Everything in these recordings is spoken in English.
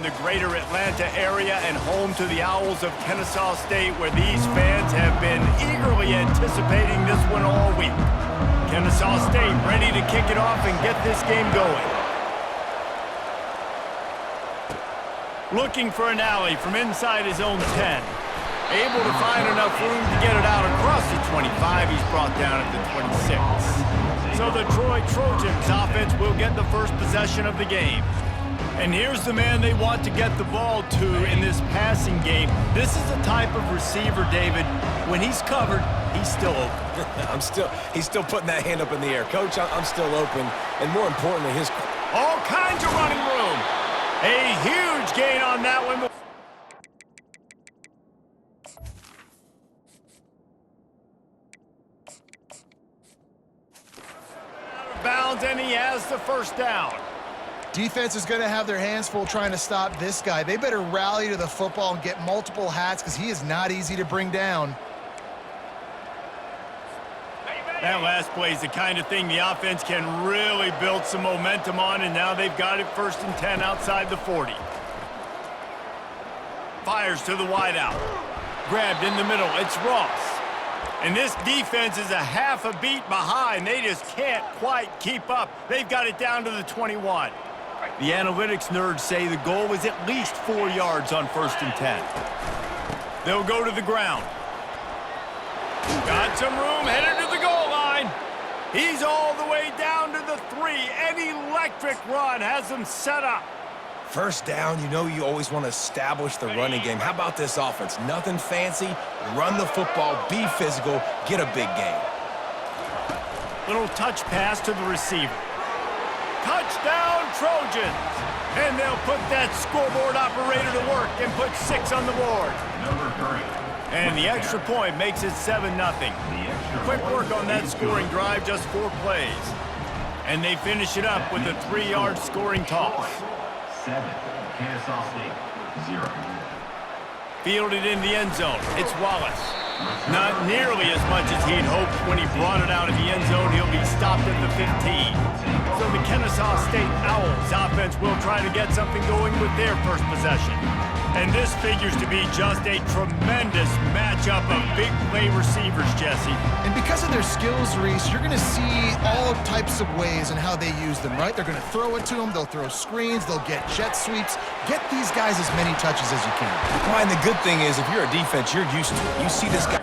The greater Atlanta area and home to the Owls of Kennesaw State, where these fans have been eagerly anticipating this one all week. Kennesaw State ready to kick it off and get this game going. Looking for an alley from inside his own 10. Able to find enough room to get it out across the 25. He's brought down at the 26. So the Troy Trojans offense will get the first possession of the game. And here's the man they want to get the ball to in this passing game. This is the type of receiver, David, when he's covered, he's still open. He's still putting that hand up in the air. Coach, I'm still open. And more importantly, all kinds of running room. A huge gain on that one. Out of bounds, and he has the first down. Defense is going to have their hands full trying to stop this guy. They better rally to the football and get multiple hats because he is not easy to bring down. That last play is the kind of thing the offense can really build some momentum on, and now they've got it 1st and 10 outside the 40. Fires to the wideout. Grabbed in the middle. It's Ross. And this defense is a half a beat behind. They just can't quite keep up. They've got it down to the 21. The analytics nerds say the goal is at least 4 yards on 1st and 10. They'll go to the ground. Got some room, headed to the goal line. He's all the way down to the 3. An electric run has them set up. First down, you know you always want to establish the running game. How about this offense? Nothing fancy. Run the football, be physical, get a big gain. Little touch pass to the receiver. Touchdown, Trojans! And they'll put that scoreboard operator to work and put 6 on the board. Number 3. And the extra point makes it 7-0. Quick work on that scoring drive, just 4 plays. And they finish it up with a 3-yard scoring toss. 7, Kennesaw State, 0. Fielded in the end zone. It's Wallace. Not nearly as much as he'd hoped when he brought it out of the end zone. He'll be stopped at the 15. So the Kennesaw State Owls offense will try to get something going with their first possession. And this figures to be just a tremendous matchup of big play receivers, Jesse. And because of their skills, Reese, you're going to see all types of ways in how they use them, right? They're going to throw it to them. They'll throw screens. They'll get jet sweeps. Get these guys as many touches as you can. Well, and the good thing is, if you're a defense, you're used to it. You see this guy.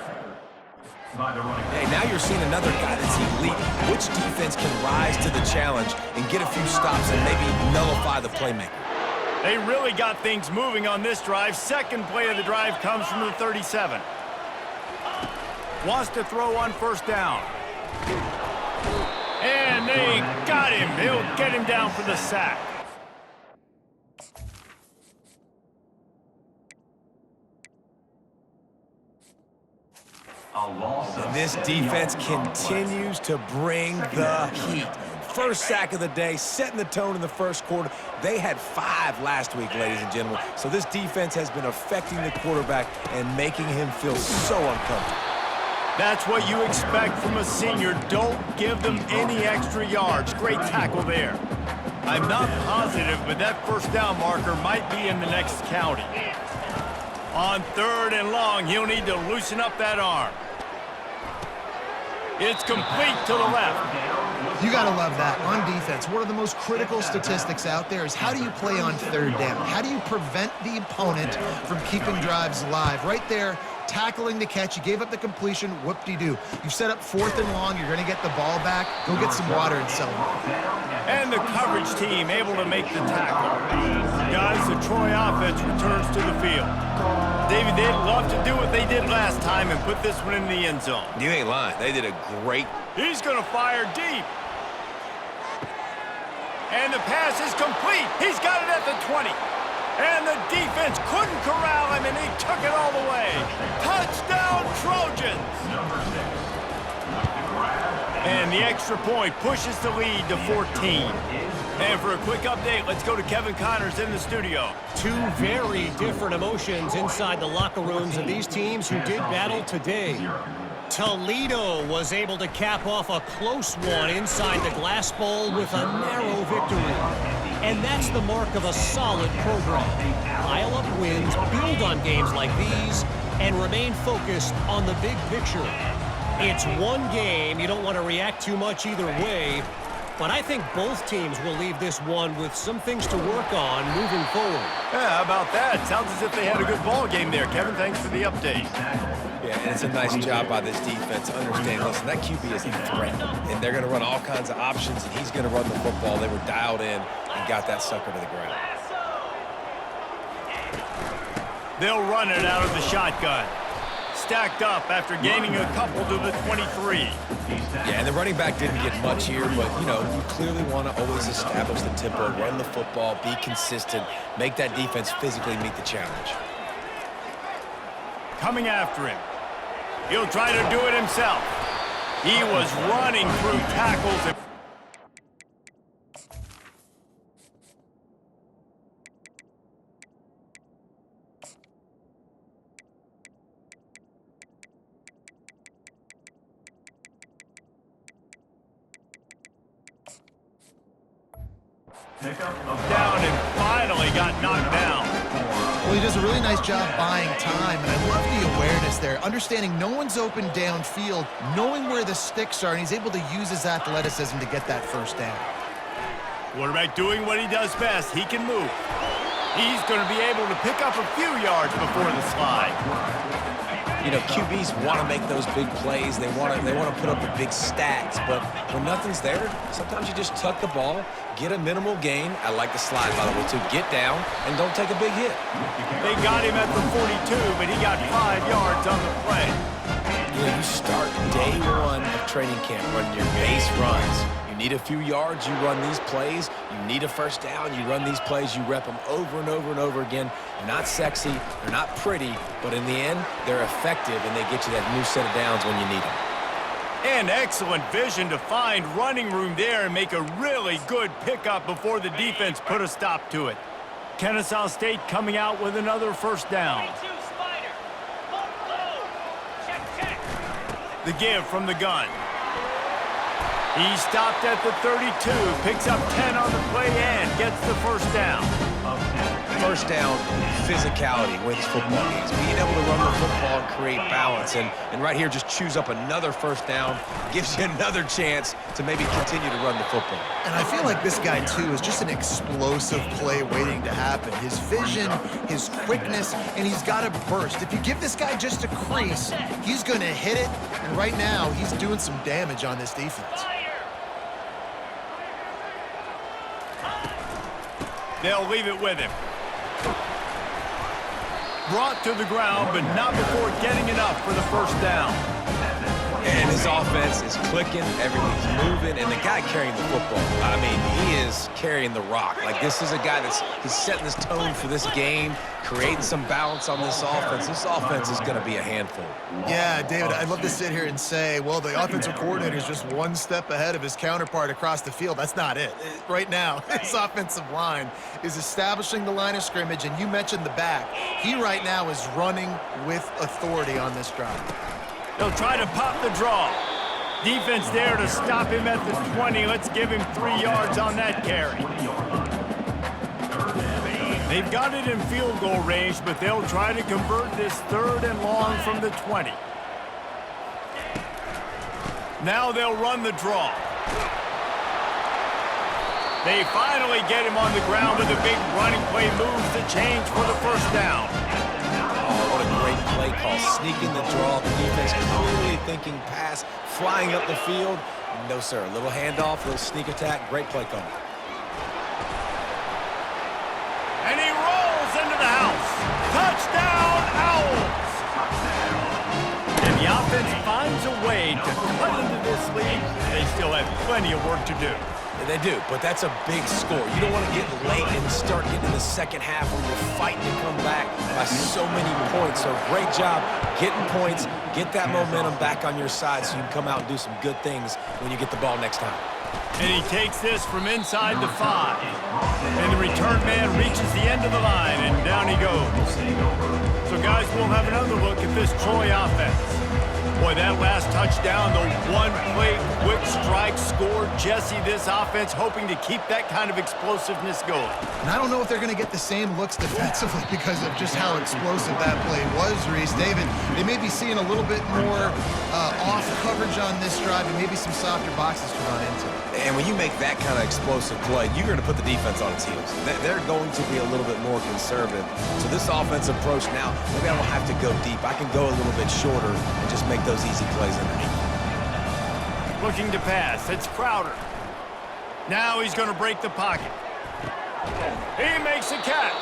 Hey, now you're seeing another guy that's elite. Which defense can rise to the challenge and get a few stops and maybe nullify the playmaker? They really got things moving on this drive. Second play of the drive comes from the 37. Wants to throw on 1st down. And they got him. They'll get him down for the sack. And this defense continues to bring the heat. First sack of the day, setting the tone in the first quarter. They had 5 last week, ladies and gentlemen. So this defense has been affecting the quarterback and making him feel so uncomfortable. That's what you expect from a senior. Don't give them any extra yards. Great tackle there. I'm not positive, but that 1st down marker might be in the next county. On 3rd and long, he'll need to loosen up that arm. It's complete to the left. You got to love that. On defense, one of the most critical statistics out there is how do you play on 3rd down? How do you prevent the opponent from keeping drives alive? Right there, tackling the catch. You gave up the completion. Whoop-de-doo. You've set up 4th and long. You're going to get the ball back. Go get some water and settle. And the coverage team able to make the tackle. Guys, the Troy offense returns to the field. David, they'd love to do what they did last time and put this one in the end zone. You ain't lying. They did a great. He's going to fire deep. And the pass is complete. He's got it at the 20. And the defense couldn't corral him, and he took it all the way. Touchdown, Trojans! And the extra point pushes the lead to 14. And for a quick update, let's go to Kevin Connors in the studio. 2 very different emotions inside the locker rooms of these teams who did battle today. Toledo was able to cap off a close one inside the Glass Bowl with a narrow victory. And that's the mark of a solid program. Pile up wins, build on games like these, and remain focused on the big picture. It's one game. You don't want to react too much either way. But I think both teams will leave this one with some things to work on moving forward. Yeah, how about that? Sounds as if they had a good ball game there. Kevin, thanks for the update. Yeah, and it's a nice job by this defense. Understand, listen, that QB is a threat, and they're going to run all kinds of options, and he's going to run the football. They were dialed in and got that sucker to the ground. They'll run it out of the shotgun. Stacked up after gaining a couple to the 23. Yeah, and the running back didn't get much here, but, you know, you clearly want to always establish the tempo, run the football, be consistent, make that defense physically meet the challenge. Coming after him. He'll try to do it himself. He was running through tackles. Down and finally got knocked down. Well, he does a really nice job buying time, and I love the awareness there. Understanding no one's open downfield, knowing where the sticks are, and he's able to use his athleticism to get that first down. Quarterback doing what he does best. He can move. He's going to be able to pick up a few yards before the slide. You know, QBs want to make those big plays. They want to put up the big stats. But when nothing's there, sometimes you just tuck the ball, get a minimal gain. I like the slide, by the way, too. Get down and don't take a big hit. They got him at the 42, but he got 5 yards on the play. You know, you start day one of training camp running your base runs. You need a few yards, you run these plays. You need a first down, you run these plays. You rep them over and over and over again. They're not sexy, they're not pretty, but in the end, they're effective, and they get you that new set of downs when you need them. And excellent vision to find running room there and make a really good pickup before the defense put a stop to it. Kennesaw State coming out with another first down. The give from the gun. He stopped at the 32, picks up 10 on the play and gets the first down. First down, physicality wins football games. Being able to run the football and create balance. And right here, just choose up another first down, gives you another chance to maybe continue to run the football. And I feel like this guy, too, is just an explosive play waiting to happen. His vision, his quickness, and he's got a burst. If you give this guy just a crease, he's going to hit it. And right now, he's doing some damage on this defense. They'll leave it with him. Brought to the ground, but not before getting enough for the first down. And his offense is clicking, everything's moving, and the guy carrying the football, I mean, he is carrying the rock. Like, this is a guy he's setting this tone for this game, creating some balance on this offense. This offense is going to be a handful. Yeah, David, I'd love to sit here and say, well, the offensive coordinator is just one step ahead of his counterpart across the field. That's not it. Right now, his offensive line is establishing the line of scrimmage, and you mentioned the back. He right now is running with authority on this drive. They'll try to pop the draw. Defense there to stop him at the 20. Let's give him 3 yards on that carry. They've got it in field goal range, but they'll try to convert this 3rd and long from the 20. Now they'll run the draw. They finally get him on the ground with a big running play, moves the chains for the first down. What a great play call. Sneaking the draw. The defense clearly thinking pass, flying up the field. No, sir. A little handoff, a little sneak attack. Great play call. And he rolls into the house. Touchdown, Owls! And the offense finds a way to cut into this lead. They still have plenty of work to do. They do, but that's a big score. You don't want to get late and start getting in the second half where you're fighting to come back by so many points. So great job getting points, get that momentum back on your side so you can come out and do some good things when you get the ball next time. And he takes this from inside the 5. And the return man reaches the end of the line, and down he goes. So, guys, we'll have another look at this Troy offense. Boy, that last touchdown, the one-play quick strike scored. Jesse, this offense hoping to keep that kind of explosiveness going. And I don't know if they're going to get the same looks defensively because of just how explosive that play was, Reese. David, they may be seeing a little bit more off coverage on this drive and maybe some softer boxes to run into. And when you make that kind of explosive play, you're going to put the defense on its heels. They're going to be a little bit more conservative. So this offensive approach now, maybe I don't have to go deep. I can go a little bit shorter and just make those easy plays underneath. Looking to pass. It's Crowder. Now he's going to break the pocket. He makes a catch.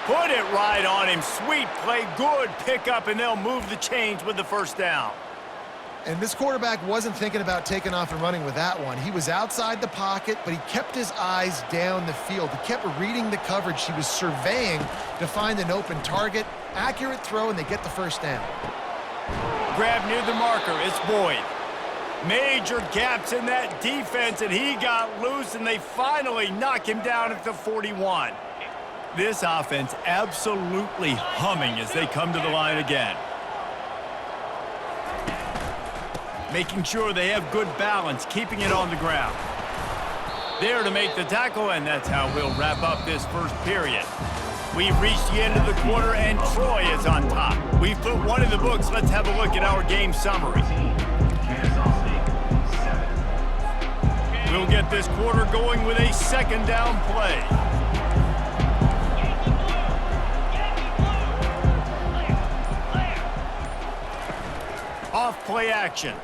Put it right on him. Sweet play. Good pickup, and they'll move the chains with the first down. And this quarterback wasn't thinking about taking off and running with that one. He was outside the pocket, but he kept his eyes down the field. He kept reading the coverage. He was surveying to find an open target. Accurate throw, and they get the first down. Grab near the marker. It's Boyd. Major gaps in that defense, and he got loose, and they finally knock him down at the 41. This offense absolutely humming as they come to the line again. Making sure they have good balance, keeping it on the ground. There to make the tackle, and that's how we'll wrap up this first period. We've reached the end of the quarter, and Troy is on top. We've put one in the books. Let's have a look at our game summary. Kennesaw State, 7. We'll get this quarter going with a second down play. Off play action.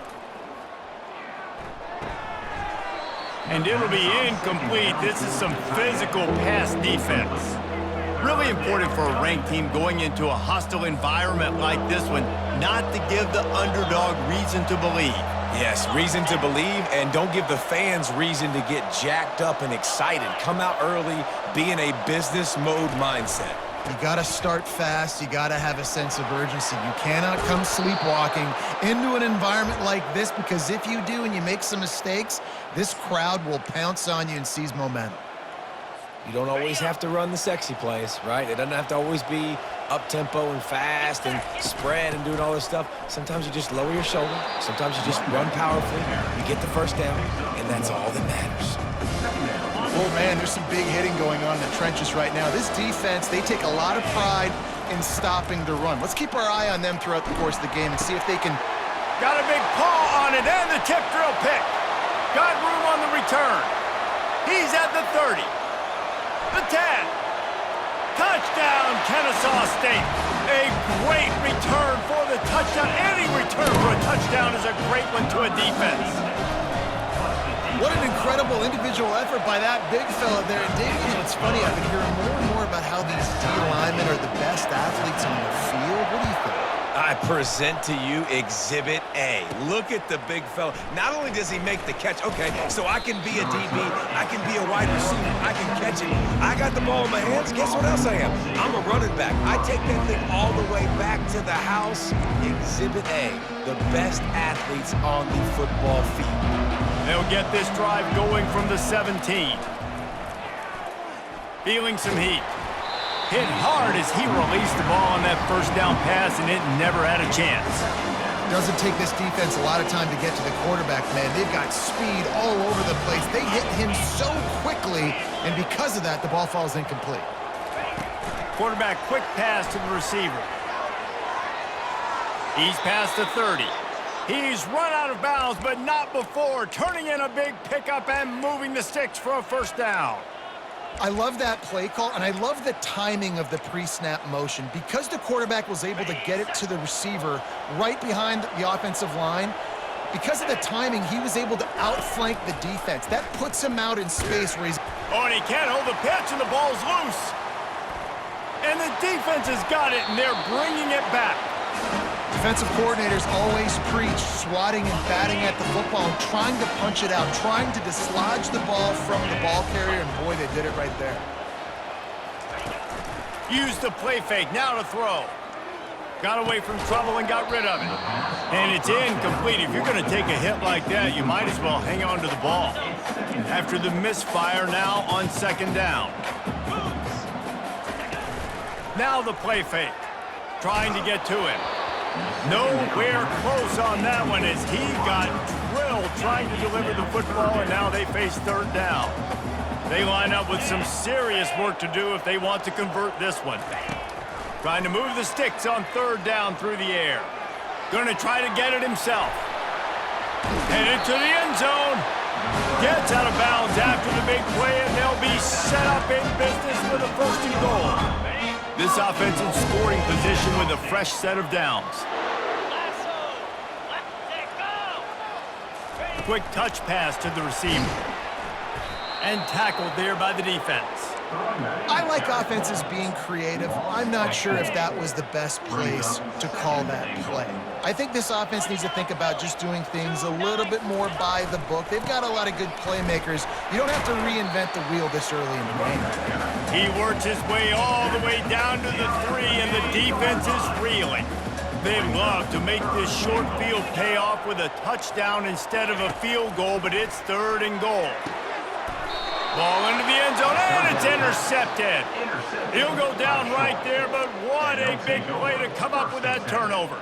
And it'll be incomplete. This is some physical pass defense. Really important for a ranked team going into a hostile environment like this one, not to give the underdog reason to believe. Yes, reason to believe, and don't give the fans reason to get jacked up and excited. Come out early, be in a business mode mindset. You got to start fast. You got to have a sense of urgency. You cannot come sleepwalking into an environment like this, because if you do and you make some mistakes, this crowd will pounce on you and seize momentum. You don't always have to run the sexy plays, right? It doesn't have to always be up-tempo and fast and spread and doing all this stuff. Sometimes you just lower your shoulder. Sometimes you just run powerfully. You get the first down, and that's all that matters. Oh, man, there's some big hitting going on in the trenches right now. This defense, they take a lot of pride in stopping the run. Let's keep our eye on them throughout the course of the game and see if they can... Got a big paw on it, and the tip drill pick. Got room on the return. He's at the 30. The 10. Touchdown, Kennesaw State. A great return for the touchdown. Any return for a touchdown is a great one to a defense. What an incredible individual effort by that big fella there. And David, it's funny, I've been hearing more and more about how these D linemen are the best athletes on the field. What do you think? I present to you Exhibit A. Look at the big fella. Not only does he make the catch, okay, so I can be a DB, I can be a wide receiver, I can catch it. I got the ball in my hands. Guess what else I am? I'm a running back. I take that thing all the way back to the house. Exhibit A, the best athletes on the football field. They'll get this drive going from the 17. Feeling some heat. Hit hard as he released the ball on that first down pass, and it never had a chance. Doesn't take this defense a lot of time to get to the quarterback, man. They've got speed all over the place. They hit him so quickly, and because of that, the ball falls incomplete. Quarterback quick pass to the receiver. He's past the 30. He's run out of bounds, but not before. Turning in a big pickup and moving the sticks for a first down. I love that play call, and I love the timing of the pre-snap motion. Because the quarterback was able to get it to the receiver right behind the offensive line, because of the timing, he was able to outflank the defense. That puts him out in space where he's... Oh, and he can't hold the pitch, and the ball's loose. And the defense has got it, and they're bringing it back. Defensive coordinators always preach swatting and batting at the football and trying to punch it out, trying to dislodge the ball from the ball carrier, and boy, they did it right there. Used the play fake, now to throw. Got away from trouble and got rid of it. And it's incomplete. If you're going to take a hit like that, you might as well hang on to the ball. After the misfire, now on second down. Now the play fake. Trying to get to him. Nowhere close on that one as he got drilled trying to deliver the football, and now they face third down. They line up with some serious work to do if they want to convert this one. Trying to move the sticks on third down through the air. Going to try to get it himself. Headed to the end zone. Gets out of bounds after the big play, and they'll be set up in business with a 1st and goal. This offense in scoring position with a fresh set of downs. Quick touch pass to the receiver. And tackled there by the defense. I like offenses being creative. I'm not sure if that was the best place to call that play. I think this offense needs to think about just doing things a little bit more by the book. They've got a lot of good playmakers. You don't have to reinvent the wheel this early in the game. He works his way all the way down to the 3, and the defense is reeling. They love to make this short field pay off with a touchdown instead of a field goal, but it's 3rd and goal. Ball into the end zone, and it's intercepted. He'll go down right there, but what a big play to come up with that turnover.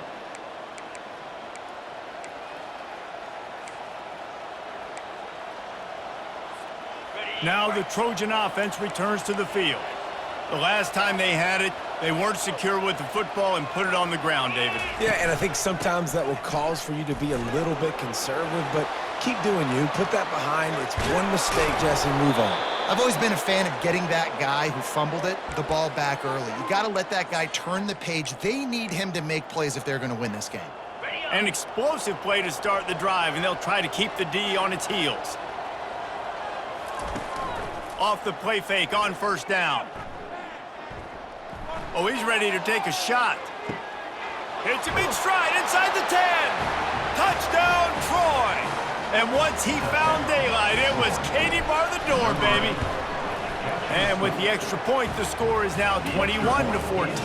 Now the Trojan offense returns to the field. The last time they had it, they weren't secure with the football and put it on the ground, David. Yeah, and I think sometimes that will cause for you to be a little bit conservative, but keep doing you. Put that behind. It's one mistake, Jesse. Move on. I've always been a fan of getting that guy who fumbled it, the ball back early. You got to let that guy turn the page. They need him to make plays if they're going to win this game. An explosive play to start the drive, and they'll try to keep the D on its heels. Off the play fake on 1st down. Oh, he's ready to take a shot. Hits him in stride inside the 10. Touchdown, Troy. And once he found daylight, it was Katie bar the door, baby. And with the extra point, the score is now 21-14.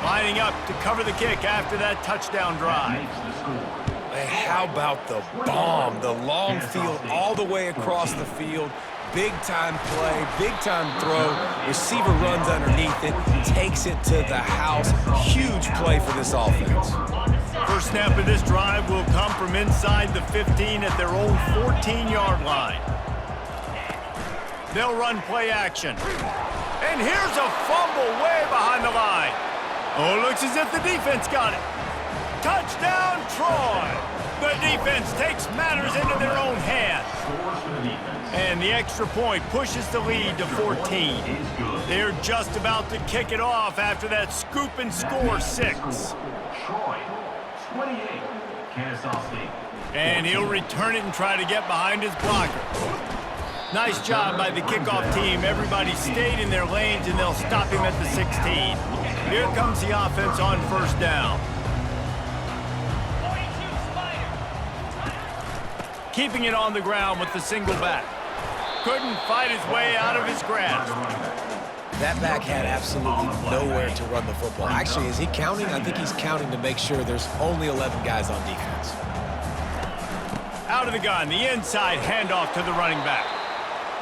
Lining up to cover the kick after that touchdown drive. Man, how about the bomb? The long field all the way across the field. Big-time play, big-time throw. Receiver runs underneath it, takes it to the house. Huge play for this offense. First snap of this drive will come from inside the 15 at their own 14-yard line. They'll run play action. And here's a fumble way behind the line. Oh, looks as if the defense got it. Touchdown, Troy. The defense takes matters into their own hands. And the extra point pushes the lead to 14. They're just about to kick it off after that scoop and score 6. Troy, 28, Kennesaw State. And he'll return it and try to get behind his blocker. Nice job by the kickoff team. Everybody stayed in their lanes, and they'll stop him at the 16. Here comes the offense on 1st down. Keeping it on the ground with the single back. Couldn't fight his way out of his grasp. That back had absolutely nowhere to run the football. Actually, is he counting? I think he's counting to make sure there's only 11 guys on defense. Out of the gun, the inside handoff to the running back.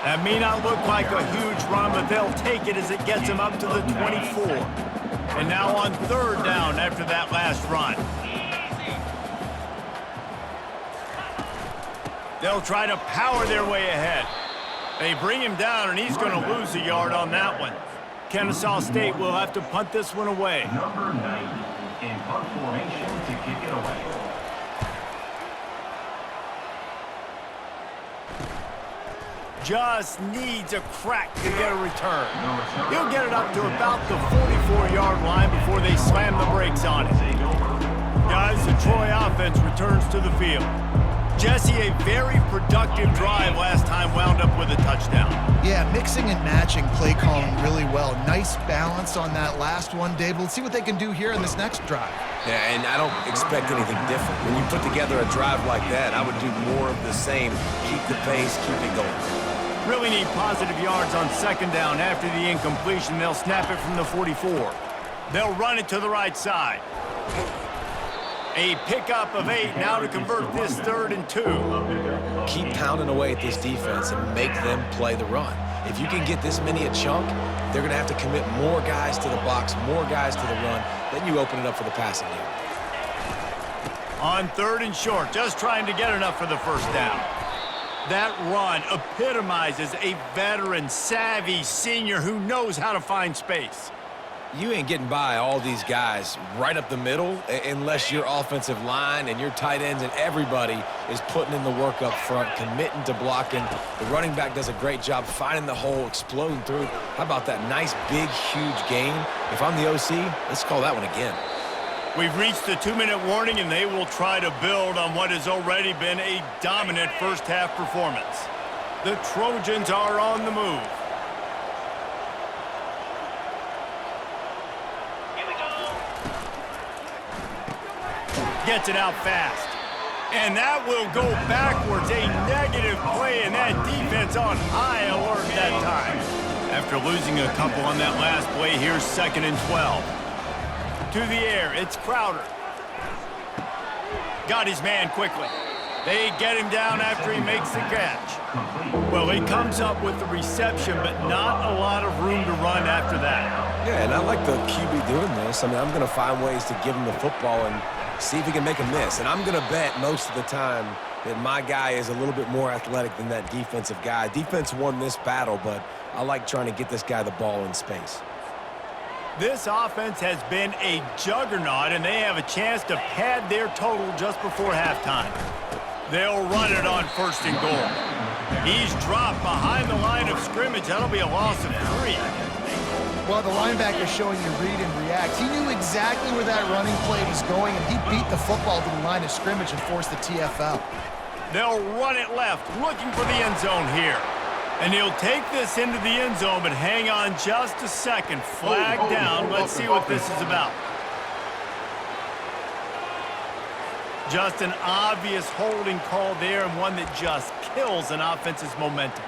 That may not look like a huge run, but they'll take it as it gets them up to the 24. And now on 3rd down after that last run. They'll try to power their way ahead. They bring him down, and he's going to lose a yard on that one. Kennesaw State will have to punt this one away. Number 90 in punt formation to kick it away. Just needs a crack to get a return. He'll get it up to about the 44-yard line before they slam the brakes on it. Guys, the Troy offense returns to the field. Jesse, a very productive drive last time wound up with a touchdown. Yeah, mixing and matching play calling really well. Nice balance on that last one, Dave. Let's see what they can do here in this next drive. Yeah, and I don't expect anything different. When you put together a drive like that, I would do more of the same. Keep the pace, keep it going. Really need positive yards on 2nd down. After the incompletion, they'll snap it from the 44. They'll run it to the right side. A pickup of 8 now to convert this 3rd and 2. Keep pounding away at this defense and make them play the run. If you can get this many a chunk, they're going to have to commit more guys to the box, more guys to the run. Then you open it up for the passing game. On 3rd and short, just trying to get enough for the first down. That run epitomizes a veteran, savvy senior who knows how to find space. You ain't getting by all these guys right up the middle unless your offensive line and your tight ends and everybody is putting in the work up front, committing to blocking. The running back does a great job finding the hole, exploding through. How about that nice, big, huge gain? If I'm the OC, let's call that one again. We've reached the 2-minute warning, and they will try to build on what has already been a dominant first-half performance. The Trojans are on the move. Here we go. Gets it out fast. And that will go backwards. A negative play, and that defense on high alert that time. After losing a couple on that last play, here's 2nd and 12. To the air, it's Crowder. Got his man quickly. They get him down after he makes the catch. Well, he comes up with the reception, but not a lot of room to run after that. Yeah, and I like the QB doing this. I mean, I'm going to find ways to give him the football and see if he can make a miss. And I'm going to bet most of the time that my guy is a little bit more athletic than that defensive guy. Defense won this battle, but I like trying to get this guy the ball in space. This offense has been a juggernaut, and they have a chance to pad their total just before halftime. They'll run it on 1st and goal. He's dropped behind the line of scrimmage. That'll be a loss of 3. Well, the linebacker showing you read and react. He knew exactly where that running play was going, and he beat the football to the line of scrimmage and forced the TFL. They'll run it left, looking for the end zone here. And he'll take this into the end zone, but hang on just a second. Flag down. Let's see what this is about. Just an obvious holding call there, and one that just kills an offense's momentum.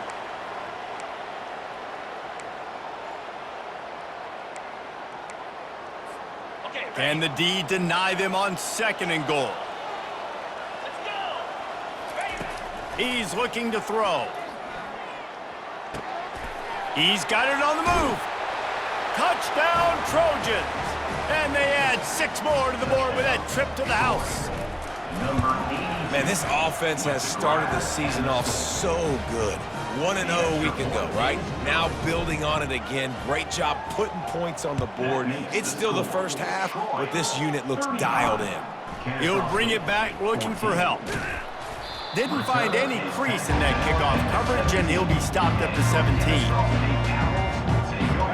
Can the D deny them on 2nd and goal? He's looking to throw. He's got it on the move. Touchdown, Trojans. And they add 6 more to the board with that trip to the house. Man, this offense has started the season off so good. 1-0 a week ago, right? Now building on it again. Great job putting points on the board. It's still the first half, but this unit looks dialed in. He'll bring it back looking for help. Didn't find any crease in that kickoff coverage, and he'll be stopped up to 17.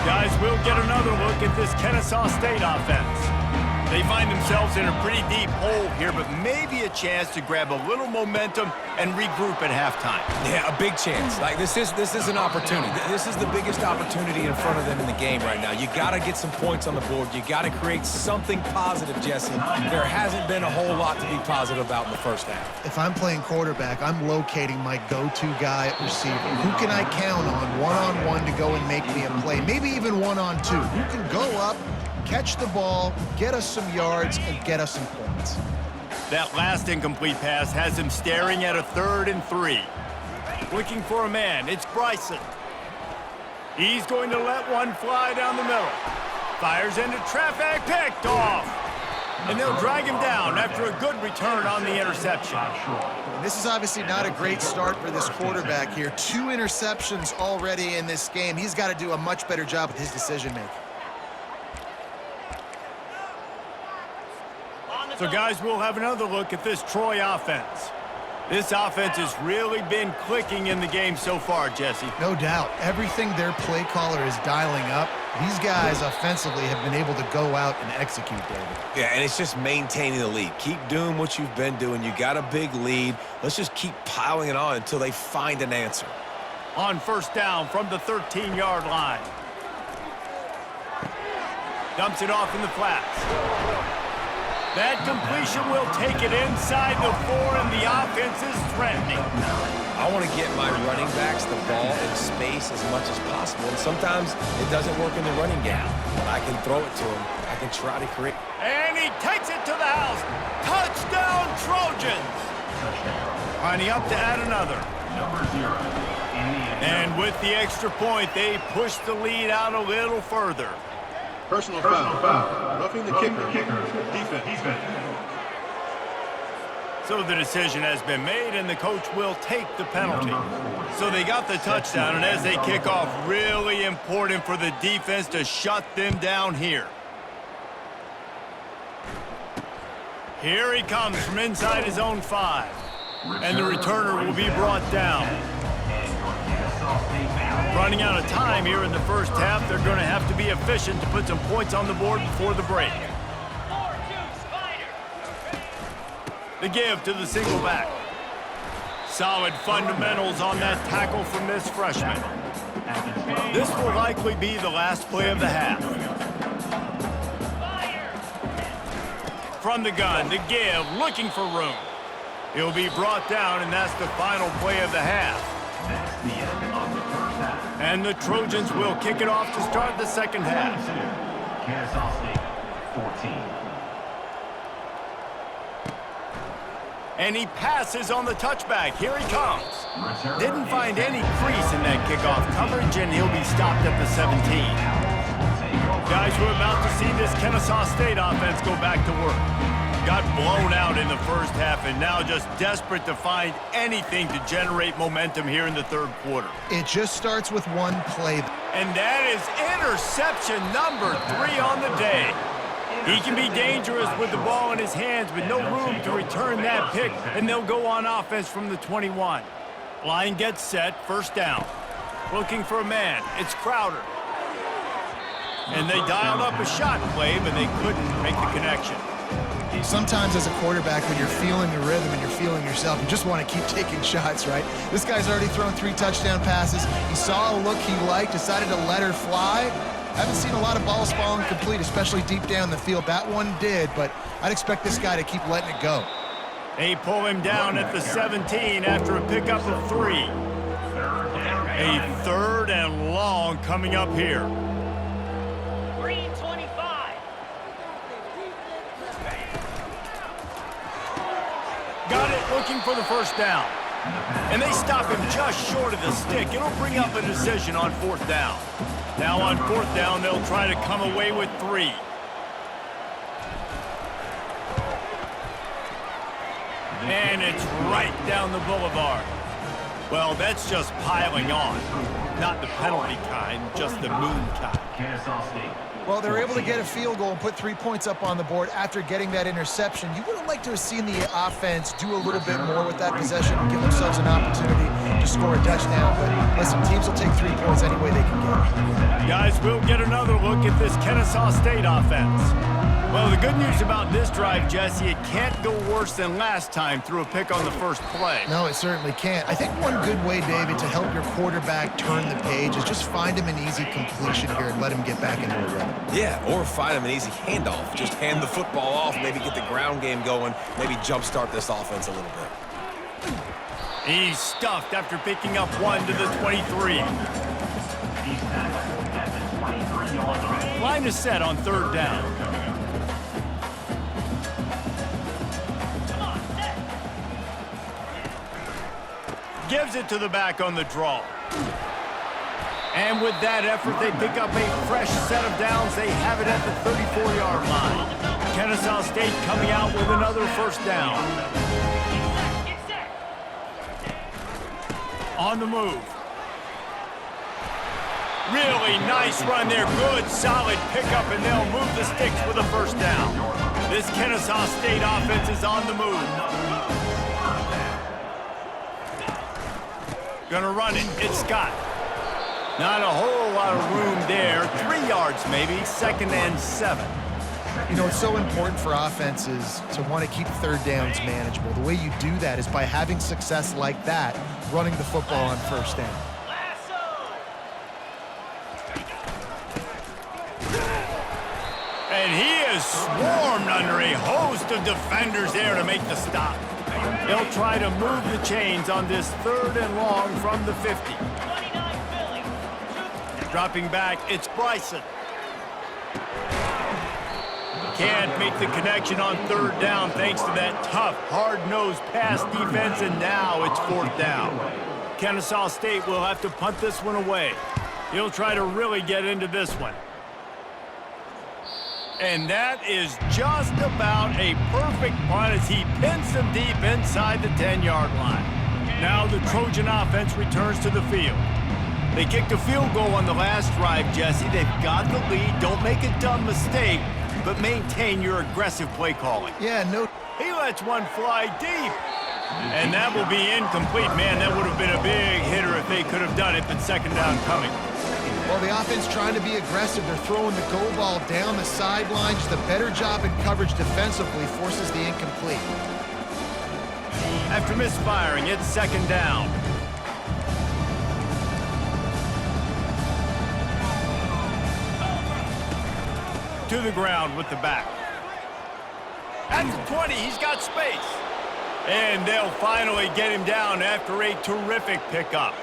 Guys, we'll get another look at this Kennesaw State offense. They find themselves in a pretty deep hole here, but maybe a chance to grab a little momentum and regroup at halftime. Yeah, a big chance. Like, this is an opportunity. This is the biggest opportunity in front of them in the game right now. You got to get some points on the board. You got to create something positive, Jesse. There hasn't been a whole lot to be positive about in the first half. If I'm playing quarterback, I'm locating my go-to guy at receiver. Who can I count on one-on-one to go and make me a play? Maybe even one-on-two. Who can go up, catch the ball, get us some yards, and get us some points. That last incomplete pass has him staring at a 3rd and 3. Looking for a man. It's Bryson. He's going to let one fly down the middle. Fires into traffic, picked off. And they'll drag him down after a good return on the interception. This is obviously not a great start for this quarterback here. 2 interceptions already in this game. He's got to do a much better job with his decision-making. So, guys, we'll have another look at this Troy offense. This offense has really been clicking in the game so far, Jesse. No doubt. Everything their play caller is dialing up, these guys offensively have been able to go out and execute, David. Yeah, and it's just maintaining the lead. Keep doing what you've been doing. You got a big lead. Let's just keep piling it on until they find an answer. On 1st down from the 13-yard line. Dumps it off in the flats. That completion will take it inside the 4, and the offense is threatening. I want to get my running backs the ball in space as much as possible, and sometimes it doesn't work in the running game. But I can throw it to him. I can try to create. And he takes it to the house. Touchdown, Trojans. Lining up to add another. And with the extra point, they push the lead out a little further. Personal foul. Roughing the kicker. Defense. So the decision has been made, and the coach will take the penalty. So they got the touchdown, and as they kick off, really important for the defense to shut them down here. Here he comes from inside his own 5. And the returner will be brought down. Running out of time here in the first half, they're going to have to be efficient to put some points on the board before the break. The give to the single back. Solid fundamentals on that tackle from this freshman. This will likely be the last play of the half. From the gun, the give, looking for room. He'll be brought down, and that's the final play of the half. That's the end of the first half. And the Trojans will kick it off to start the second half. Kennesaw State, 14. And he passes on the touchback. Here he comes. Didn't find any crease in that kickoff coverage, and he'll be stopped at the 17. Guys, we're about to see this Kennesaw State offense go back to work. Got blown out in the first half, and now just desperate to find anything to generate momentum here in the third quarter. It just starts with one play. And that is interception number 3 on the day. He can be dangerous with the ball in his hands, but no room to return that pick, and they'll go on offense from the 21. Line gets set, first down. Looking for a man, it's Crowder. And they dialed up a shot play, but they couldn't make the connection. Sometimes as a quarterback, when you're feeling the rhythm and you're feeling yourself, you just want to keep taking shots, right? This guy's already thrown 3 touchdown passes. He saw a look he liked, decided to let her fly. Haven't seen a lot of balls falling complete, especially deep down the field. That one did, but I'd expect this guy to keep letting it go. They pull him down at the 17 after a pickup of 3. A third and long coming up here. Green 25. Got it, looking for the first down. And they stop him just short of the stick. It'll bring up a decision on 4th down. Now on 4th down, they'll try to come away with 3. And it's right down the boulevard. Well, that's just piling on. Not the penalty kind, just the moon kind. Kennesaw State. Well, they're able to get a field goal and put 3 points up on the board after getting that interception. You would have liked to have seen the offense do a little bit more with that possession, give themselves an opportunity to score a touchdown. But listen, teams will take 3 points any way they can get. Guys, we'll get another look at this Kennesaw State offense. Well, the good news about this drive, Jesse, it can't go worse than last time through a pick on the first play. No, it certainly can't. I think one good way, David, to help your quarterback turn the page is just find him an easy completion here and let him get back into a rhythm. Yeah, or find him an easy handoff. Just hand the football off, maybe get the ground game going, maybe jumpstart this offense a little bit. He's stuffed after picking up 1 to the 23. He's tackled at the 23-yard line. Line is set on 3rd down. Gives it to the back on the draw. And with that effort, they pick up a fresh set of downs. They have it at the 34-yard line. Kennesaw State coming out with another first down. On the move. Really nice run there. Good, solid pickup, and they'll move the sticks with a first down. This Kennesaw State offense is on the move. Gonna run it. It's Scott. Not a whole lot of room there. 3 yards maybe. 2nd and 7. You know, it's so important for offenses to want to keep 3rd downs manageable. The way you do that is by having success like that, running the football on 1st down. And he is swarmed under a host of defenders there to make the stop. They'll try to move the chains on this 3rd and long from the 50. Dropping back, it's Bryson. Can't make the connection on 3rd down thanks to that tough, hard-nosed pass defense, and now it's 4th down. Kennesaw State will have to punt this one away. He'll try to really get into this one. And that is just about a perfect punt as he pins them deep inside the 10-yard line. Now the Trojan offense returns to the field. They kicked a field goal on the last drive, Jesse. They've got the lead. Don't make a dumb mistake, but maintain your aggressive play calling. Yeah, no. He lets one fly deep. And that will be incomplete. Man, that would have been a big hitter if they could have done it, but second down coming. Well, the offense trying to be aggressive. They're throwing the goal ball down the sideline. Just a better job in coverage defensively forces the incomplete. After misfiring, it's second down. To the ground with the back. At the 20, he's got space. And they'll finally get him down after a terrific pickup.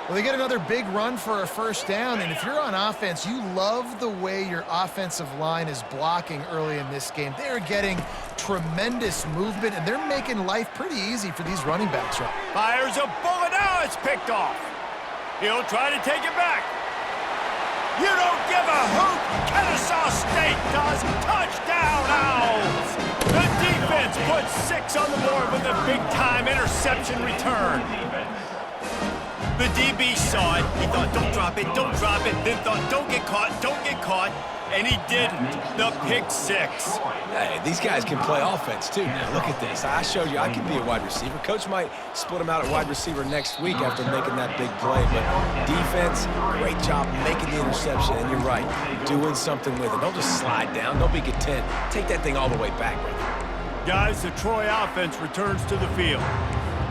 Well, they get another big run for a first down, and if you're on offense, you love the way your offensive line is blocking early in this game. They're getting tremendous movement, and they're making life pretty easy for these running backs. Right? Fires a bullet. Now it's picked off. He'll try to take it back. You don't give a hoot. Kennesaw State does. Touchdown, Owls. The defense puts 6 on the board with a big-time interception return. The DB saw it. He thought, don't drop it, then thought, don't get caught, and he didn't. The pick 6. Hey, these guys can play offense, too. Now, look at this. I showed you I can be a wide receiver. Coach might split him out at wide receiver next week after making that big play, but defense, great job making the interception, and you're right, doing something with it. Don't just slide down. Don't be content. Take that thing all the way back, brother. Guys, the Troy offense returns to the field.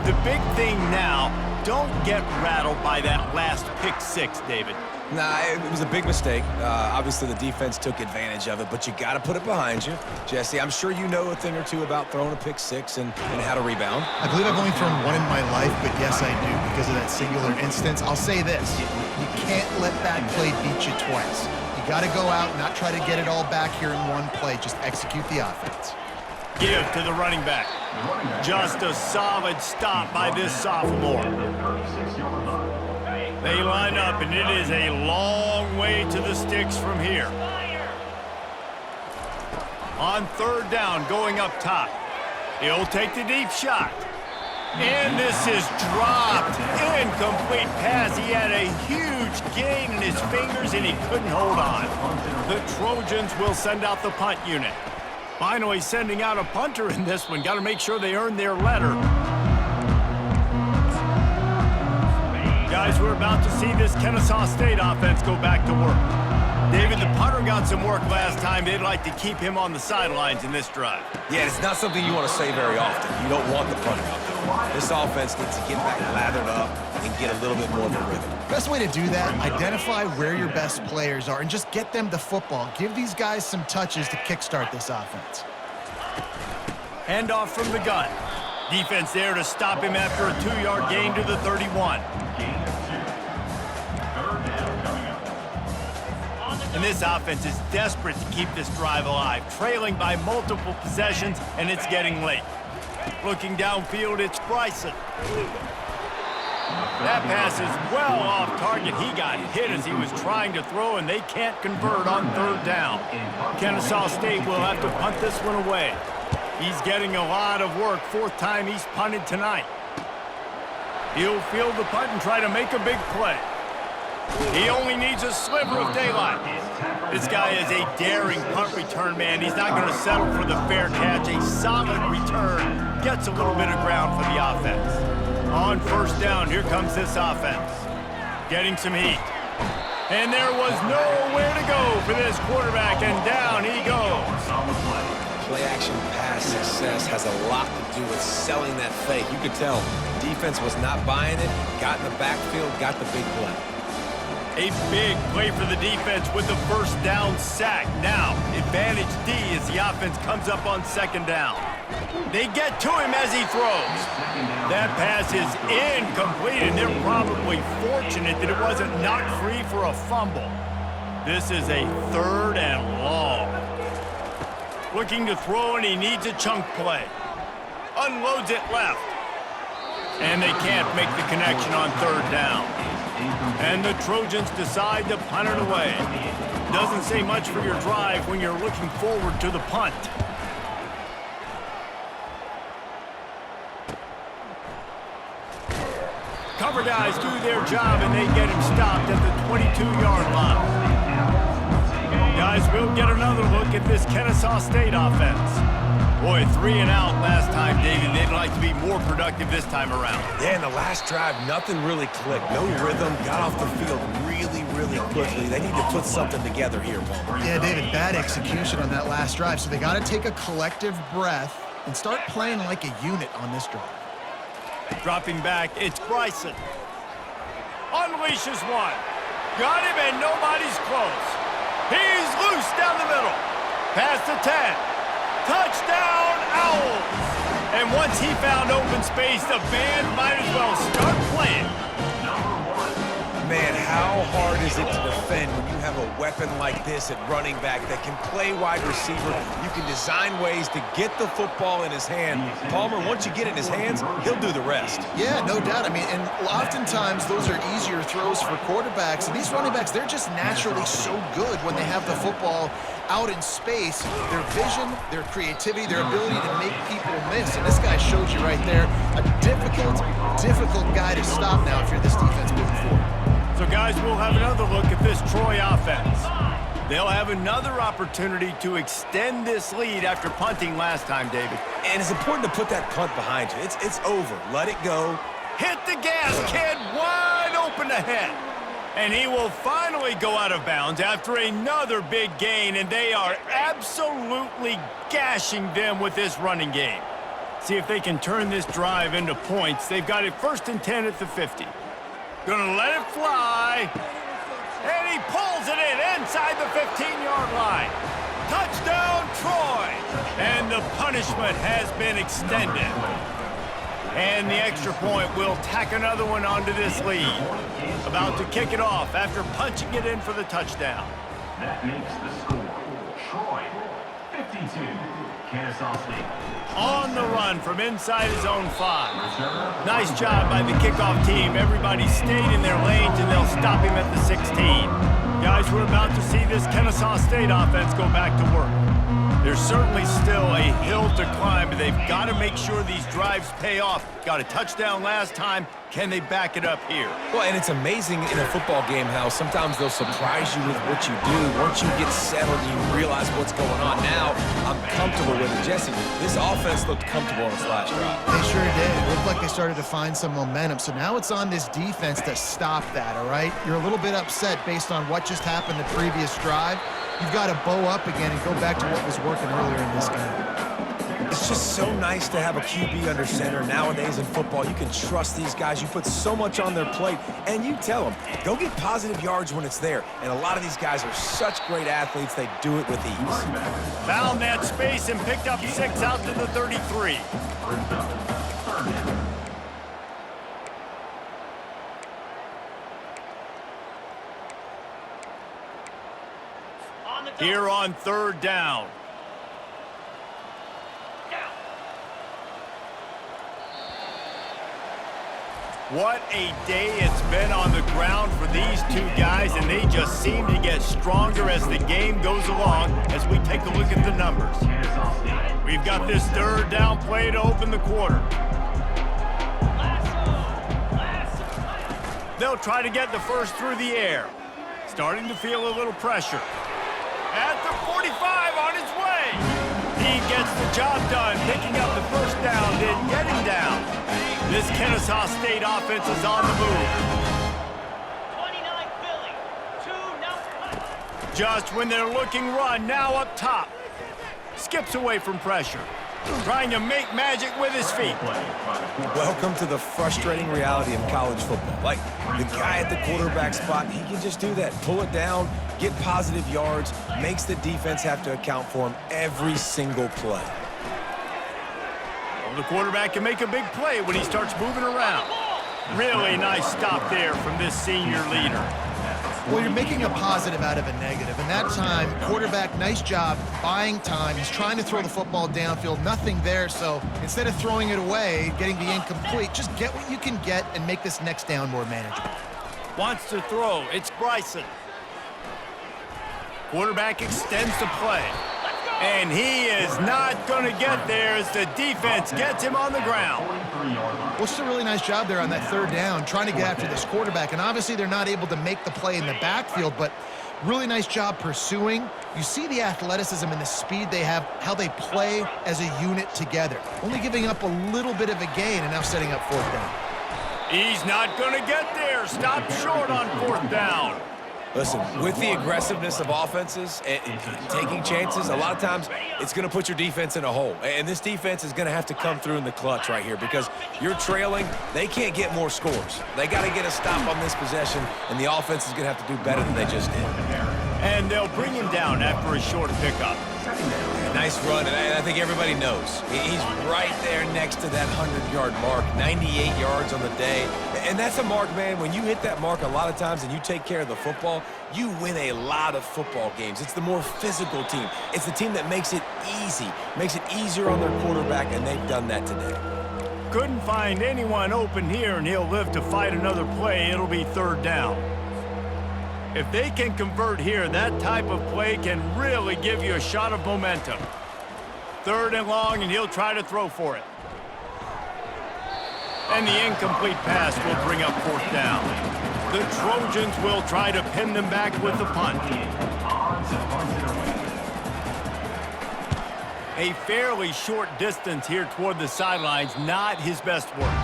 The big thing now, don't get rattled by that last pick 6, David. Nah, it was a big mistake. Obviously, the defense took advantage of it, but you got to put it behind you. Jesse, I'm sure you know a thing or two about throwing a pick 6 and how to rebound. I believe I've only thrown one in my life, but yes, I do because of that singular instance. I'll say this. You can't let that play beat you twice. You got to go out and not try to get it all back here in one play. Just execute the offense. Give to the running back. Just a solid stop by this sophomore. They line up, and it is a long way to the sticks from here. On third down, going up top. He'll take the deep shot. And this is dropped. Incomplete pass. He had a huge gain in his fingers, and he couldn't hold on. The Trojans will send out the punt unit. Finally sending out a punter in this one. Got to make sure they earn their letter. Guys, we're about to see this Kennesaw State offense go back to work. David, the punter got some work last time. They'd like to keep him on the sidelines in this drive. Yeah, it's not something you want to say very often. You don't want the punter out there. This offense needs to get back lathered up and get a little bit more of a rhythm. Best way to do that, identify where your best players are and just get them the football. Give these guys some touches to kickstart this offense. Handoff from the gun. Defense there to stop him after a 2-yard gain to the 31. And this offense is desperate to keep this drive alive, trailing by multiple possessions, and it's getting late. Looking downfield, it's Bryson. That pass is well off target. He got hit as he was trying to throw, and they can't convert on third down. Kennesaw State will have to punt this one away. He's getting a lot of work. 4th time he's punted tonight. He'll field the punt and try to make a big play. He only needs a sliver of daylight. This guy is a daring punt return man. He's not going to settle for the fair catch. A solid return. Gets a little bit of ground for the offense. On first down, here comes this offense. Getting some heat. And there was nowhere to go for this quarterback, and down he goes. Play-action pass success has a lot to do with selling that fake. You could tell defense was not buying it, got in the backfield, got the big play. A big play for the defense with the first down sack. Now, advantage D as the offense comes up on second down. They get to him as he throws. That pass is incomplete, and they're probably fortunate that it wasn't knocked free for a fumble. This is a 3rd and long. Looking to throw, and he needs a chunk play. Unloads it left. And they can't make the connection on third down. And the Trojans decide to punt it away. Doesn't say much for your drive when you're looking forward to the punt. Cover guys do their job, and they get him stopped at the 22-yard line. Guys, we'll get another look at this Kennesaw State offense. Boy, 3 and out last time, David. They'd like to be more productive this time around. Yeah, in the last drive, nothing really clicked. No rhythm, got off the field really quickly. They need to put something together here, Palmer. Yeah, David, bad execution on that last drive, so they got to take a collective breath and start playing like a unit on this drive. Dropping back, it's Bryson. Unleashes one. Got him, and nobody's close. He's loose down the middle. Past the 10. Touchdown, Owls! And once he found open space, the band might as well start playing. Man, how hard is it to defend when you have a weapon like this at running back that can play wide receiver? You can design ways to get the football in his hand. Palmer, once you get it in his hands, he'll do the rest. Yeah, no doubt. I mean, and oftentimes those are easier throws for quarterbacks. And these running backs, they're just naturally so good when they have the football out in space. Their vision, their creativity, their ability to make people miss. And this guy showed you right there, a difficult guy to stop now if you're this defense moving forward. So, guys, we'll have another look at this Troy offense. They'll have another opportunity to extend this lead after punting last time, David. And it's important to put that punt behind you. It's over. Let it go. Hit the gas, kid. Wide open ahead. And he will finally go out of bounds after another big gain, and they are absolutely gashing them with this running game. See if they can turn this drive into points. They've got it 1st and 10 at the 50. Gonna let it fly. And he pulls it in inside the 15-yard line. Touchdown, Troy. And the punishment has been extended. And the extra point will tack another one onto this lead. About to kick it off after punching it in for the touchdown. That makes the score. Troy, 52. Kennesaw State. On the run from inside his own 5. Nice job by the kickoff team. Everybody stayed in their lanes, and they'll stop him at the 16. Guys, we're about to see this Kennesaw State offense go back to work. There's certainly still a hill to climb, but they've got to make sure these drives pay off. Got a touchdown last time. Can they back it up here? Well, and it's amazing in a football game how sometimes they'll surprise you with what you do. Once you get settled, you realize what's going on. Now, I'm comfortable with it. Jesse, this offense looked comfortable on this last drive. They sure did. It looked like they started to find some momentum. So now it's on this defense to stop that, all right? You're a little bit upset based on what just happened the previous drive. You've got to bow up again and go back to what was working earlier in this game. It's just so nice to have a QB under center. Nowadays in football, you can trust these guys. You put so much on their plate, and you tell them, go get positive yards when it's there. And a lot of these guys are such great athletes, they do it with ease. Found that space and picked up 6 out to the 33. Here on 3rd down. What a day it's been on the ground for these two guys, and they just seem to get stronger as the game goes along as we take a look at the numbers. We've got this 3rd down play to open the quarter. They'll try to get the first through the air. Starting to feel a little pressure. At the 45 on his way. He gets the job done, picking up the 1st down, then getting down. This Kennesaw State offense is on the move. 29 Philly. 2-0. Just when they're looking run, now up top. Skips away from pressure. Trying to make magic with his feet. Welcome to the frustrating reality of college football. Like, the guy at the quarterback spot, he can just do that. Pull it down, get positive yards, makes the defense have to account for him every single play. Well, the quarterback can make a big play when he starts moving around. Really nice stop there from this senior leader. Well, you're making a positive out of a negative. And that time, quarterback, nice job, buying time. He's trying to throw the football downfield, nothing there. So instead of throwing it away, getting the incomplete, just get what you can get and make this next down more manageable. Wants to throw. It's Bryson. Quarterback extends the play. And he is not going to get there as the defense gets him on the ground. Well, it's a really nice job there on that third down, trying to get after this quarterback. And obviously they're not able to make the play in the backfield, but really nice job pursuing. You see the athleticism and the speed they have, how they play as a unit together. Only giving up a little bit of a gain and now setting up fourth down. He's not going to get there. Stop short on fourth down. Listen, with the aggressiveness of offenses and taking chances, a lot of times it's going to put your defense in a hole. And this defense is going to have to come through in the clutch right here because you're trailing. They can't get more scores. They got to get a stop on this possession, and the offense is going to have to do better than they just did. And they'll bring him down after a short pickup. Nice run, and I think everybody knows. He's right there next to that 100-yard mark, 98 yards on the day. And that's a mark, man. When you hit that mark a lot of times and you take care of the football, you win a lot of football games. It's the more physical team. It's the team that makes it easy, makes it easier on their quarterback, and they've done that today. Couldn't find anyone open here, and he'll live to fight another play. It'll be third down. If they can convert here, that type of play can really give you a shot of momentum. Third and long, and he'll try to throw for it. And the incomplete pass will bring up fourth down. The Trojans will try to pin them back with the punt. A fairly short distance here toward the sidelines, not his best work.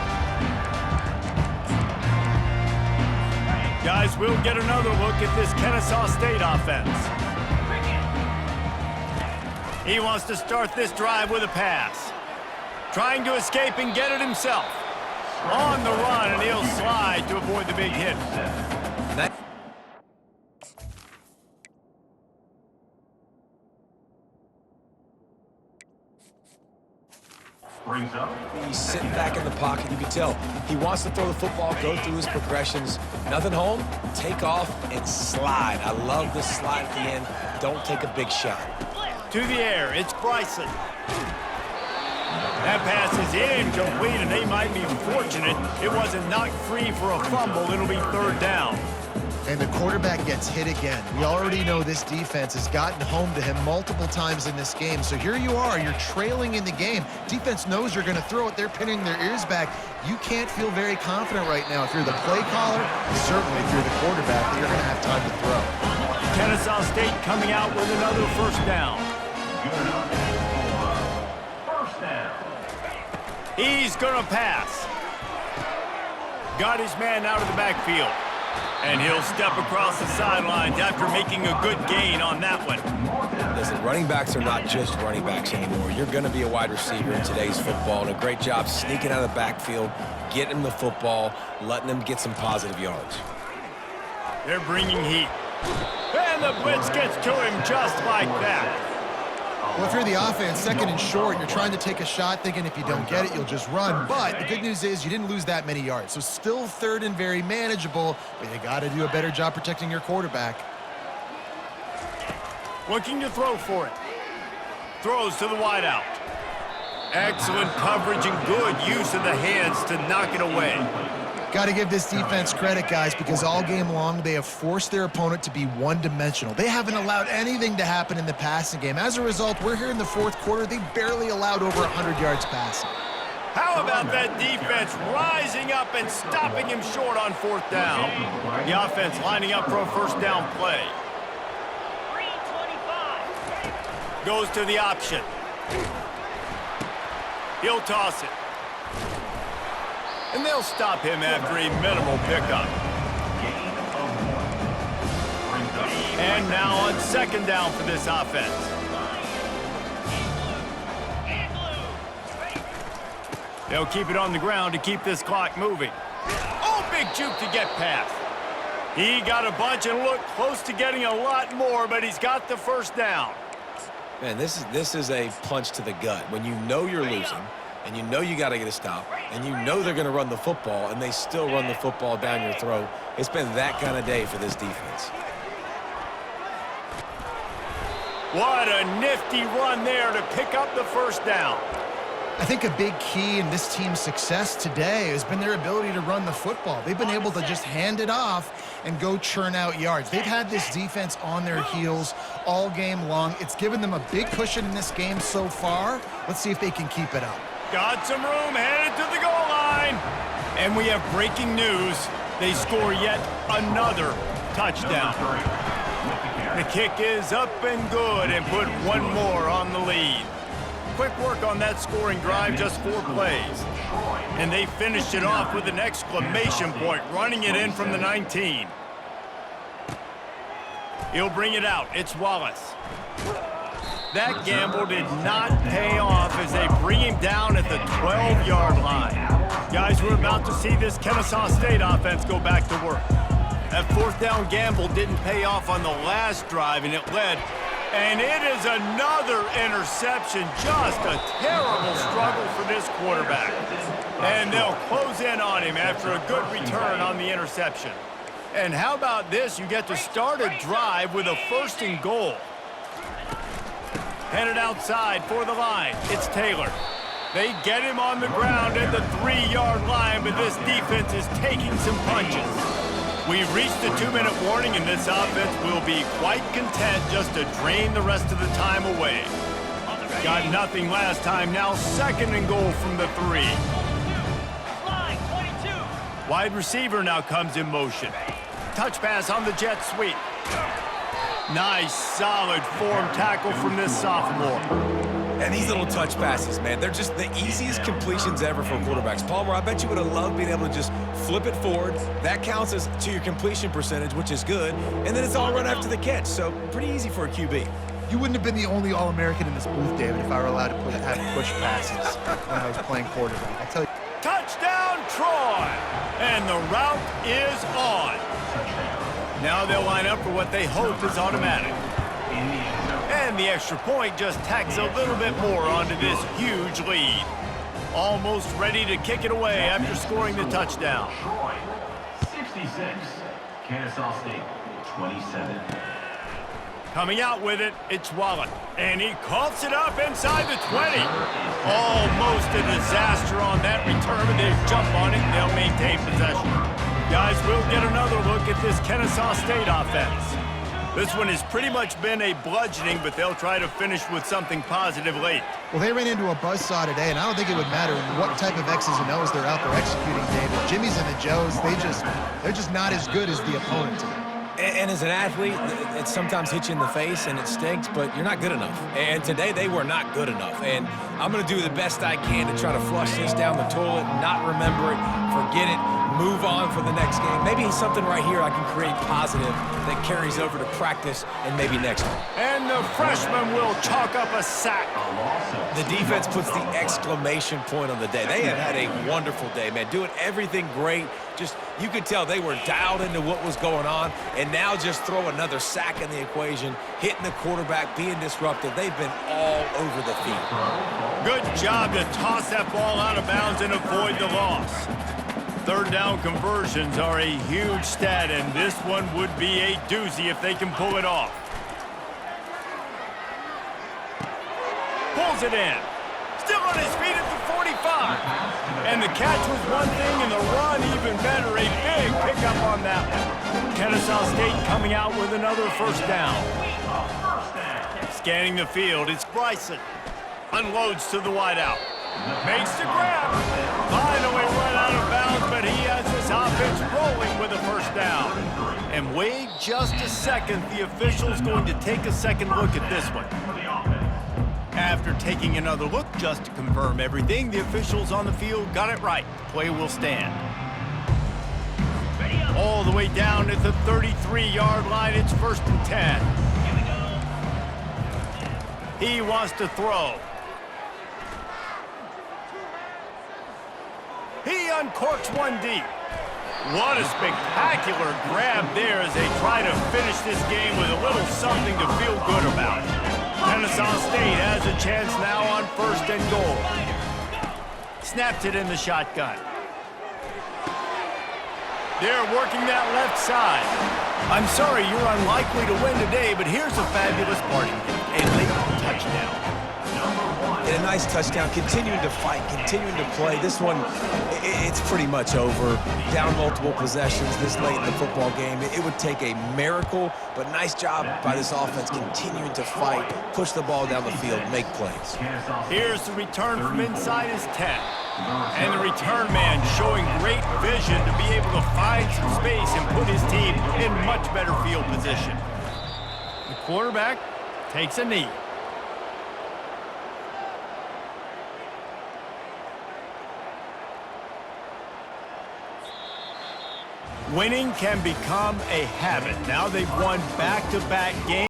Guys, we'll get another look at this Kennesaw State offense. He wants to start this drive with a pass. Trying to escape and get it himself. On the run, and he'll slide to avoid the big hit. Brings up. He's sitting back in the pocket. You can tell he wants to throw the football, go through his progressions. Nothing home, take off, and slide. I love the slide at the end. Don't take a big shot. To the air, it's Bryson. That pass is incomplete, and they might be fortunate it wasn't knocked free for a fumble. It'll be third down. And the quarterback gets hit again. We already know this defense has gotten home to him multiple times in this game. So here you are, you're trailing in the game. Defense knows you're going to throw it. They're pinning their ears back. You can't feel very confident right now if you're the play caller, certainly if you're the quarterback, that you're going to have time to throw. Kennesaw State coming out with another first down. Good enough for first down. He's going to pass. Got his man out of the backfield. And he'll step across the sidelines after making a good gain on that one. Listen, running backs are not just running backs anymore. You're going to be a wide receiver in today's football, and a great job sneaking out of the backfield, getting him the football, letting him get some positive yards. They're bringing heat. And the blitz gets to him just like that. Well, if you're the offense, second and short, you're trying to take a shot thinking if you don't get it, you'll just run. But the good news is you didn't lose that many yards. So still third and very manageable, but you got to do a better job protecting your quarterback. Looking to throw for it. Throws to the wideout. Excellent coverage and good use of the hands to knock it away. Got to give this defense credit, guys, because all game long they have forced their opponent to be one-dimensional. They haven't allowed anything to happen in the passing game. As a result, we're here in the fourth quarter. They barely allowed over 100 yards passing. How about that defense rising up and stopping him short on fourth down? The offense lining up for a first down play. 325. Goes to the option. He'll toss it. And they'll stop him after a minimal pickup. And now on second down for this offense. They'll keep it on the ground to keep this clock moving. Oh, big juke to get past. He got a bunch and looked close to getting a lot more, but he's got the first down. Man, this is a punch to the gut. When you know you're losing, and you know you got to get a stop, and you know they're going to run the football, and they still run the football down your throat. It's been that kind of day for this defense. What a nifty run there to pick up the first down. I think a big key in this team's success today has been their ability to run the football. They've been able to just hand it off and go churn out yards. They've had this defense on their heels all game long. It's given them a big cushion in this game so far. Let's see if they can keep it up. Got some room, headed to the goal line. And we have breaking news. They score yet another touchdown. The kick is up and good and put one more on the lead. Quick work on that scoring drive, just 4 plays. And they finished it off with an exclamation point, running it in from the 19. He'll bring it out. It's Wallace. That gamble did not pay off as they bring him down at the 12-yard line. Guys, we're about to see this Kennesaw State offense go back to work. That 4th down gamble didn't pay off on the last drive, and it led. And it is another interception. Just a terrible struggle for this quarterback. And they'll close in on him after a good return on the interception. And how about this? You get to start a drive with a 1st and goal. Headed outside for the line. It's Taylor. They get him on the ground at the 3-yard line, but this defense is taking some punches. We've reached the 2-minute warning, and this offense will be quite content just to drain the rest of the time away. Got nothing last time, now 2nd and goal from the 3. Wide receiver now comes in motion. Touch pass on the jet sweep. Nice, solid form tackle from this sophomore. And these little touch passes, man, they're just the easiest completions ever for quarterbacks. Palmer, I bet you would have loved being able to just flip it forward. That counts as to your completion percentage, which is good. And then it's all run after the catch, so pretty easy for a QB. You wouldn't have been the only All-American in this booth, David, if I were allowed to have push passes when I was playing quarterback. I tell you. Touchdown, Troy! And the route is on. Now they'll line up for what they hope is automatic. And the extra point just tacks a little bit more onto this huge lead. Almost ready to kick it away after scoring the touchdown. 66, Kennesaw State, 27. Coming out with it, it's Wallet. And he coughs it up inside the 20. Almost a disaster on that return, but they jump on it and they'll maintain possession. Guys, we'll get another look at this Kennesaw State offense. This one has pretty much been a bludgeoning, but they'll try to finish with something positive late. Well, they ran into a buzzsaw today, and I don't think it would matter what type of X's and O's they're out there executing, David. Jimmy's and the Joes, they're just not as good as the opponent today. And as an athlete, it sometimes hits you in the face and it stinks, but you're not good enough. And today they were not good enough. And I'm going to do the best I can to try to flush this down the toilet, not remember it, forget it, move on for the next game. Maybe something right here I can create positive that carries over to practice and maybe next one. And the freshman will chalk up a sack. The defense puts the exclamation point on the day. They have had a wonderful day, man, doing everything great. Just, you could tell they were dialed into what was going on, and now just throw another sack in the equation, hitting the quarterback, being disruptive. They've been all over the field. Good job to toss that ball out of bounds and avoid the loss. 3rd down conversions are a huge stat, and this one would be a doozy if they can pull it off. Pulls it in. Still on his feet at the 45. And the catch was one thing, and the run even better. A big pickup on that one. Kennesaw State coming out with another 1st down. Scanning the field, it's Bryson. Unloads to the wideout. Makes the grab. Finally run out of bounds, but he has this offense rolling with a 1st down. And wait just a second. The official's going to take a second look at this one. After taking another look just to confirm everything, the officials on the field got it right. Play will stand. All the way down at the 33-yard line, it's 1st and 10. He wants to throw. He uncorks one deep. What a spectacular grab there as they try to finish this game with a little something to feel good about. Kennesaw State has a chance now on 1st and goal. Snaps it in the shotgun. They're working that left side. I'm sorry you're unlikely to win today, but here's a fabulous parting gift. A late touchdown. And nice touchdown, continuing to fight, continuing to play. This one, it's pretty much over. Down multiple possessions this late in the football game. It would take a miracle, but nice job by this offense continuing to fight, push the ball down the field, make plays. Here's the return from inside his 10. And the return man showing great vision to be able to find some space and put his team in much better field position. The quarterback takes a knee. Winning can become a habit. Now they've won back-to-back games.